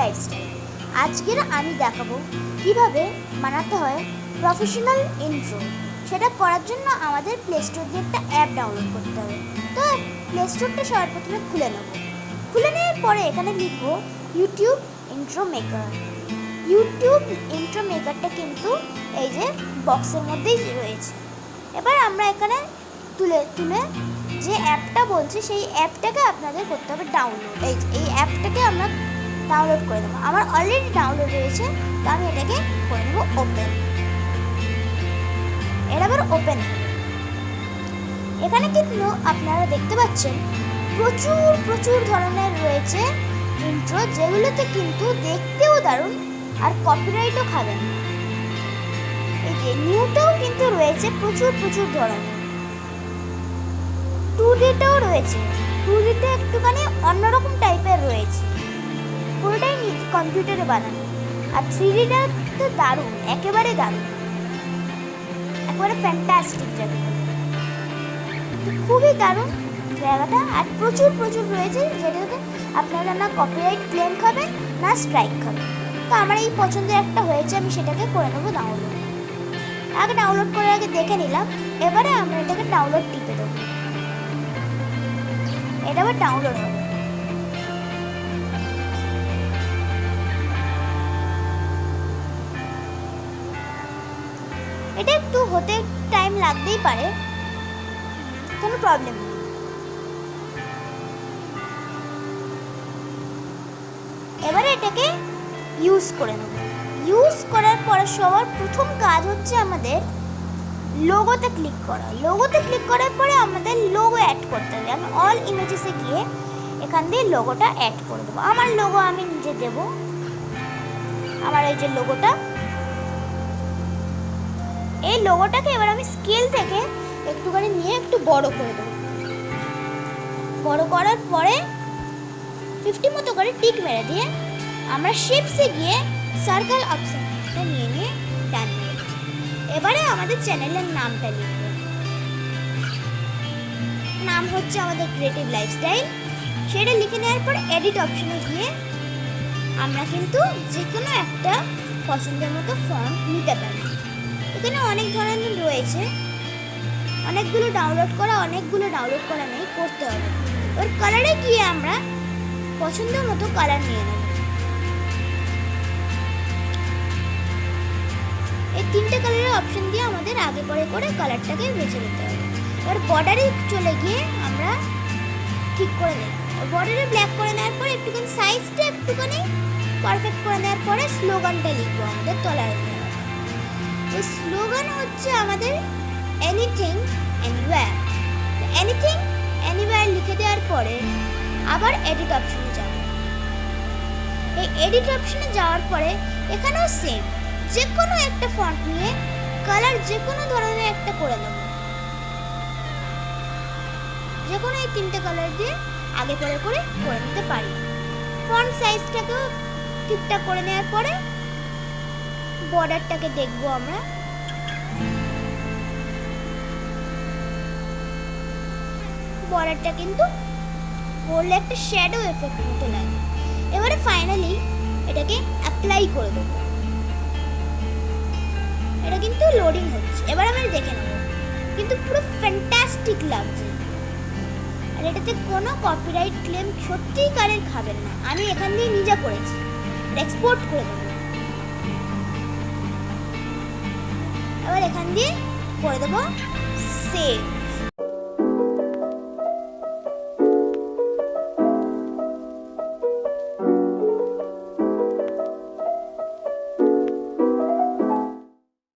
Lifestyle. আজকের আমি দেখাবো কিভাবে বানাতে হয় প্রফেশনাল ইন্ট্রো। সেটা করার জন্য আমাদের প্লে স্টোর দিয়ে একটা অ্যাপ ডাউনলোড করতে হবে। তো প্লে স্টোরটা সবার প্রথমে খুলে নেব। খুলে নেওয়ার পরে এখানে লিখব YouTube intro maker. YouTube intro মেকারটা কিন্তু এই যে বক্সের মধ্যেই রয়েছে। এবার আমরা এখানে তুলে যে অ্যাপটা বলছি সেই অ্যাপটাকে আপনাদের করতে হবে ডাউনলোড। এই অ্যাপটাকে আমরা ডাউনলোড করে দেবো। আমার অলরেডি ডাউনলোড রয়েছে, তো আমি এটাকে করে নেবো ওপেন। এটা আবার ওপেন। এখানে কিন্তু আপনারা দেখতে পাচ্ছেন প্রচুর ধরনের রয়েছে ইন্ট্রো, যেগুলোতে কিন্তু দেখতেও দারুণ আর কপিরাইটও খাবেন। এই যে নিউটাও কিন্তু রয়েছে প্রচুর ধরনের। 2Dটাও রয়েছে। 2Dটা একটুখানি অন্যরকম টাইপের রয়েছে, পুরোটাই কম্পিউটারে বানানো। আর 3Dটা তো দারুণ, একেবারে দারুণ, একেবারে ফ্যান্টাস্টিক জায়গাটা, খুবই দারুণ জায়গাটা। আর প্রচুর রয়েছে, যেটাতে আপনারা না কপিরাইট ক্লেম খাবেন না স্ট্রাইক খাবেন। তো আমার এই পছন্দের একটা হয়েছে, আমি সেটাকে করে নেবো ডাউনলোড। আগে ডাউনলোড করে আগে দেখে নিলাম। এবারে আমরা এটাকে ডাউনলোড টিপে দেবো। এটা আবার ডাউনলোড হবে। এটা একটু হতে টাইম লাগতেই পারে, কোনো প্রবলেম নেই। এবারে এটাকে ইউজ করে নেব। ইউজ করার পরে সবার প্রথম কাজ হচ্ছে আমাদের লোগোতে ক্লিক করা। লোগোতে ক্লিক করার পরে আমাদের লোগো অ্যাড করতে হবে। আমি অল ইমেজেসে গিয়ে এখান দিয়ে লোগোটা অ্যাড করে দেবো। আমার লোগো আমি নিজে দেব। আমার এই যে লোগোটা, এই লোগোটাকে এবার আমি স্কেল থেকে একটুখানি নিয়ে একটু বড় করে দেবো। বড় করার পরে 50 মতো করে টিক মেরে দিয়ে আমরা শেপসে গিয়ে সার্কেল অপশনটা নিয়ে টান দেব। এবারে আমাদের চ্যানেলের নামটা লিখব। নাম হচ্ছে আমাদের ক্রিয়েটিভ লাইফস্টাইল। সেটা লিখে নেওয়ার পর এডিট অপশনে গিয়ে আমরা কিন্তু যে কোনো একটা পছন্দের মতো ফন্ট নিতে পারি। এখানে অনেক ধরনের রয়েছে, অনেকগুলো ডাউনলোড করা নেই, করতে হবে। এবার কালারে গিয়ে আমরা পছন্দ মতো কালার নিয়ে নেব। এই 3টে কালারের অপশন দিয়ে আমাদের আগে করে কালারটাকে বেছে নিতে হবে। এবার বর্ডারে চলে গিয়ে আমরা ঠিক করে নেব। বর্ডারে ব্ল্যাক করে নেওয়ার পর একটুখানি সাইজটা একটুখানি পারফেক্ট করে নেওয়ার পরে স্লোগানটা লিখবো আমাদের তলায়। এই স্লোগান হচ্ছে আমাদের এনিথিং এনিওয়্যার। এনিথিং এনিওয়্যার লিখে দেওয়ার পরে আবার এডিট অপশনে যাব। এই এডিট অপশনে যাওয়ার পরে এখানেও সেম যে কোনো একটা ফন্ট নিয়ে কালার যে কোনো ধরনের একটা করে নেব। যে কোনো এই 3টে কালার দিয়ে আগে করে নিতে পারি। ফন্ট সাইজটাকেও ঠিকঠাক করে নেওয়ার পরে বর্ডারটাকে দেখবো আমরা। বর্ডারটা কিন্তু করলে একটা শ্যাডো এফেক্ট মতো লাগে। এবারে ফাইনালি এটাকে অ্যাপ্লাই করে দেবো। এটা কিন্তু লোডিং হচ্ছে, এবার আমরা দেখে নেব। কিন্তু পুরো ফ্যান্টাস্টিক লাগছে। আর এটাতে কোনো কপিরাইট ক্লেম সত্যিকারের খাবেন না। আমি এখান দিয়ে নিজে করেছি। এক্সপোর্ট করে দেবো। এবার এখান দিয়ে করে দেবো সেভ।